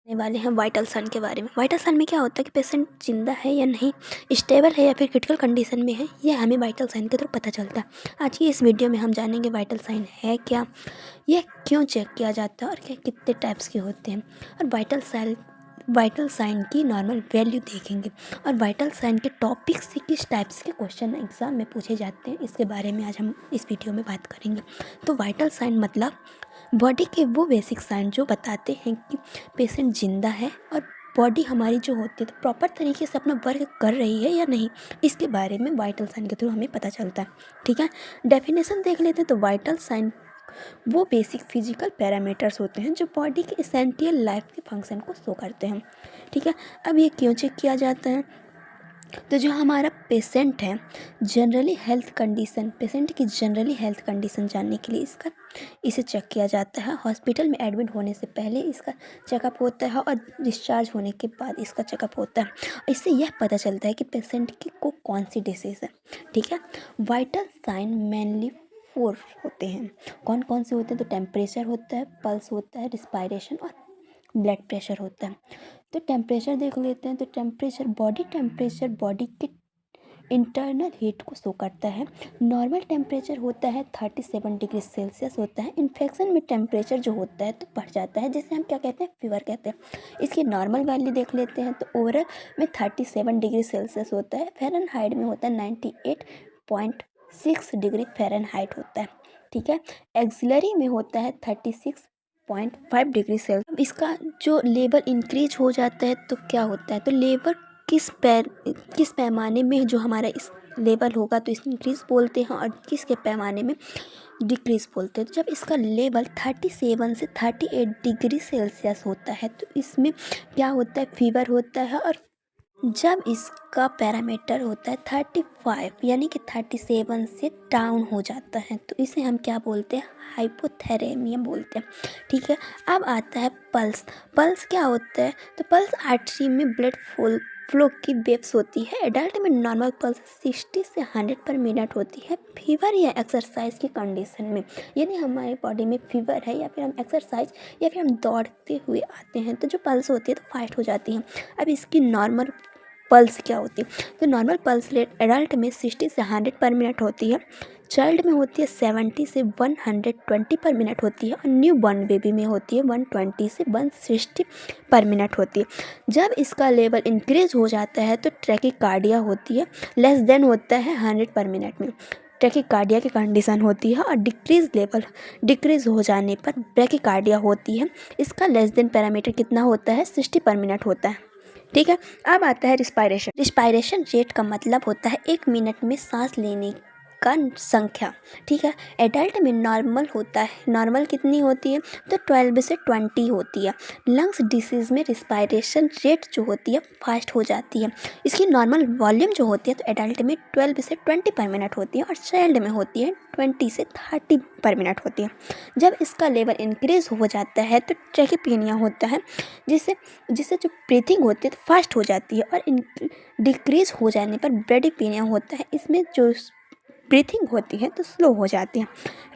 वाले हैं vital sign के बारे में। वाइटल साइन में क्या होता है कि पेशेंट जिंदा है या नहीं, स्टेबल है या फिर क्रिटिकल कंडीशन में है, ये हमें वाइटल साइन के थ्रू पता चलता है। आज की इस वीडियो में हम जानेंगे वाइटल साइन है क्या, यह क्यों चेक किया जाता है और क्या कितने टाइप्स के होते हैं, और वाइटल साइन की नॉर्मल वैल्यू देखेंगे, और वाइटल साइन के टॉपिक से किस टाइप्स के क्वेश्चन एग्जाम में पूछे जाते हैं, इसके बारे में आज हम इस वीडियो में बात करेंगे। तो वाइटल साइन मतलब बॉडी के वो बेसिक साइन जो बताते हैं कि पेशेंट जिंदा है और बॉडी हमारी जो होती है तो प्रॉपर तरीके से अपना वर्क कर रही है या नहीं, इसके बारे में वाइटल साइन के थ्रू हमें पता चलता है। ठीक है, डेफिनेशन देख लेते हैं। तो वाइटल साइन वो बेसिक फिजिकल पैरामीटर्स होते हैं जो बॉडी के एसेंशियल लाइफ के फंक्शन को शो करते हैं। ठीक है, अब ये क्यों चेक किया जाता है? तो जो हमारा पेशेंट है, पेशेंट की जनरली हेल्थ कंडीशन जानने के लिए इसे चेक किया जाता है। हॉस्पिटल में एडमिट होने से पहले इसका चेकअप होता है और डिस्चार्ज होने के बाद इसका चेकअप होता है। इससे यह पता चलता है कि पेशेंट को कौन सी डिसीज़ है। ठीक है, वाइटल साइन मेनली 4 होते हैं। कौन कौन से होते हैं? तो टेम्परेचर होता है, पल्स होता है, रिस्पायरेशन और ब्लड प्रेशर होता है। तो टेम्परेचर देख लेते हैं। तो टेम्परेचर बॉडी के इंटरनल हीट को शो करता है। नॉर्मल टेम्परेचर होता है 37 डिग्री सेल्सियस होता है। इन्फेक्शन में टेम्परेचर जो होता है तो बढ़ जाता है, जिसे हम क्या कहते हैं? फीवर कहते हैं। इसकी नॉर्मल वैल्यू देख लेते हैं। तो ओवरऑल में 37 डिग्री सेल्सियस होता है। फ़ारेनहाइट में होता है 98.6 डिग्री फ़ारेनहाइट होता है। ठीक है, एक्सिलरी में होता है 36.5 डिग्री सेल्सियस। इसका जो लेवल इंक्रीज हो जाता है तो क्या होता है? तो लेवल किस पैमाने में जो हमारा इस लेवल होगा तो इस इंक्रीज बोलते हैं, और किसके पैमाने में डिक्रीज बोलते हैं। तो जब इसका लेवल 37 से 38 डिग्री सेल्सियस होता है तो इसमें क्या होता है? फीवर होता है। और जब इसका पैरामीटर होता है 35 यानी कि 37 से डाउन हो जाता है तो इसे हम क्या बोलते हैं? हाइपोथेरेमिया बोलते हैं। ठीक है, अब आता है पल्स। पल्स क्या होता है? तो पल्स आर्टरी में ब्लड फ्लो की वेव्स होती है। एडल्ट में नॉर्मल पल्स 60 से 100 पर मिनट होती है। फीवर या एक्सरसाइज की कंडीशन में, यानी हमारी बॉडी में फीवर है या फिर हम एक्सरसाइज या फिर हम दौड़ते हुए आते हैं तो जो पल्स होती है तो फाइट हो जाती है। अब इसकी नॉर्मल पल्स क्या होती है? तो नॉर्मल पल्स रेट एडल्ट में 60 से 100 पर मिनट होती है। चाइल्ड में होती है 70 से 120 पर मिनट होती है, और न्यू बॉर्न बेबी में होती है 120 से 160 पर मिनट होती है। जब इसका लेवल इंक्रीज हो जाता है तो ट्रैकिकार्डिया होती है। लेस देन होता है 100 पर मिनट में ट्रैकिकार्डिया की कंडीशन होती है, और डिक्रीज हो जाने पर ब्रैकिकार्डिया होती है। इसका लेस देन पैरामीटर कितना होता है? 60 पर मिनट होता है। ठीक है, अब आता है रिस्पायरेशन। रिस्पायरेशन रेट का मतलब होता है 1 मिनट में सांस लेने का संख्या। ठीक है, एडल्ट में नॉर्मल होता है। नॉर्मल कितनी होती है? तो 12 से 20 होती है। लंग्स डिसीज़ में रिस्पायरेशन रेट जो होती है फास्ट हो जाती है। इसकी नॉर्मल वॉल्यूम जो होती है तो एडल्ट में 12 से 20 पर मिनट होती है, और चाइल्ड में होती है 20 से 30 पर मिनट होती है। जब इसका लेवल इंक्रीज हो जाता है तो ट्रैकिपेनिया होता है, जिससे जो ब्रीथिंग होती है तो फास्ट हो जाती है, और डिक्रीज हो जाने पर ब्रेडिपेनिया होता है। इसमें जो ब्रीथिंग होती है तो स्लो हो जाती है।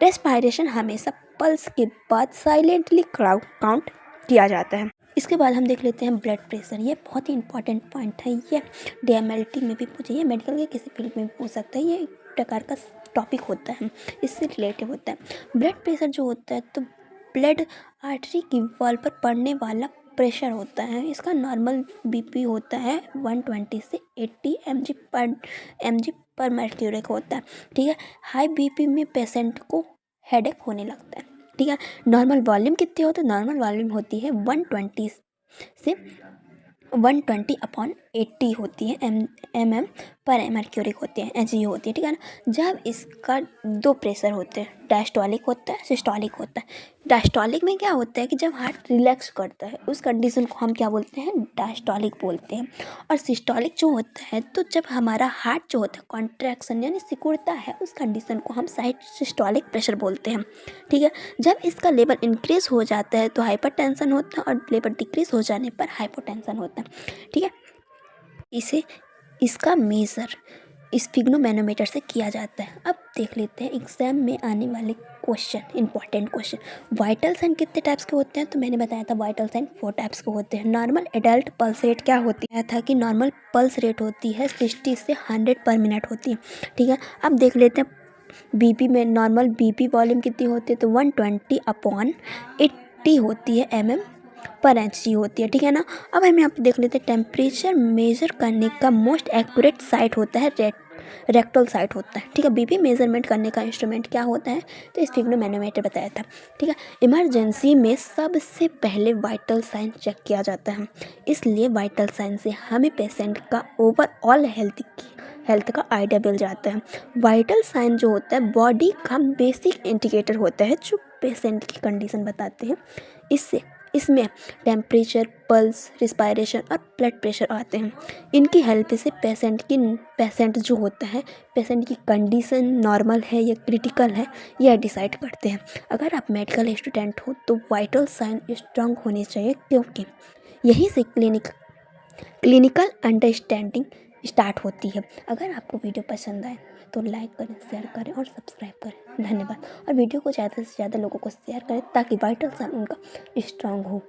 रेस्पायरेशन हमेशा पल्स के बाद साइलेंटली काउंट किया जाता है। इसके बाद हम देख लेते हैं ब्लड प्रेशर। ये बहुत ही इंपॉर्टेंट पॉइंट है। ये DMLT में भी पूछे, ये मेडिकल के किसी फील्ड में भी पूछ सकता है। ये एक प्रकार का टॉपिक होता है, इससे रिलेटिव होता है। ब्लड प्रेशर जो होता है तो ब्लड आर्टरी की वॉल पर पड़ने वाला प्रेशर होता है। इसका नॉर्मल BP होता है 120 से 80 mg पर मर्क्यूरी होता है। ठीक है, हाई BP में पेशेंट को हेडेक होने लगता है। ठीक है, नॉर्मल वॉल्यूम कितनी होती है? नॉर्मल वॉल्यूम होती है 120 से 120/80 होती है mm पर मर्क्यूरी होती है, HG होती है। ठीक है ना, जब इसका 2 प्रेशर होते हैं, डायस्टोलिक होता है, सिस्टोलिक होता है। डायस्टोलिक में क्या होता है कि जब हार्ट रिलैक्स करता है उस कंडीशन को हम क्या बोलते हैं? डायस्टोलिक बोलते हैं। और सिस्टोलिक जो होता है तो जब हमारा हार्ट जो होता है कॉन्ट्रैक्शन यानी सिकुड़ता है उस कंडीशन को हम सिस्टोलिक प्रेशर बोलते हैं। ठीक है, जब इसका लेवल इंक्रीज हो जाता है तो हाइपरटेंशन होता है, और लेवल डिक्रीज हो जाने पर हाइपोटेंशन होता है। ठीक है, इसका मेजर स्फिग्नोमैनोमीटर से किया जाता है। अब देख लेते हैं एग्जाम में आने वाले question, important question. Vital sign कितने टाइप्स के होते हैं? तो मैंने बताया था वाइटल साइन 4 टाइप्स के होते हैं। नॉर्मल एडल्ट पल्स रेट क्या होती है? था कि नॉर्मल पल्स रेट होती है 60 से 100 पर मिनट होती है, ठीक है। अब देख लेते हैं बीपी में नॉर्मल बीपी वॉल्यूम कितनी होती है? तो 120/80 होती है mm/Hg होती है, ठीक है ना। अब हम यहाँ पे देख लेते हैं टेम्परेचर मेजर करने का मोस्ट एक्यूरेट साइट होता है रेक्टल साइट होता है, ठीक है। बीपी मेजरमेंट करने का इंस्ट्रूमेंट क्या होता है? तो स्फिग्नोमैनोमीटर बताया था, ठीक है। इमरजेंसी में सबसे पहले वाइटल साइन चेक किया जाता है, इसलिए वाइटल साइन से हमें पेशेंट का ओवरऑल हेल्थ का आइडिया मिल जाता है। वाइटल साइन जो होता है बॉडी का बेसिक इंडिकेटर होता है जो पेशेंट की कंडीशन बताते हैं। इसमें टेम्परेचर, पल्स, रिस्पायरेशन और ब्लड प्रेशर आते हैं। इनकी हेल्प से पेशेंट जो होता है, पेशेंट की कंडीशन नॉर्मल है या क्रिटिकल है यह डिसाइड करते हैं। अगर आप मेडिकल स्टूडेंट हो तो वाइटल साइन स्ट्रांग होने चाहिए, क्योंकि यहीं से क्लिनिकल अंडरस्टैंडिंग स्टार्ट होती है। अगर आपको वीडियो पसंद आए तो लाइक करें, शेयर करें और सब्सक्राइब करें। धन्यवाद। और वीडियो को ज़्यादा से ज़्यादा लोगों को शेयर करें ताकि वाइटल साइन उनका स्ट्रांग हो।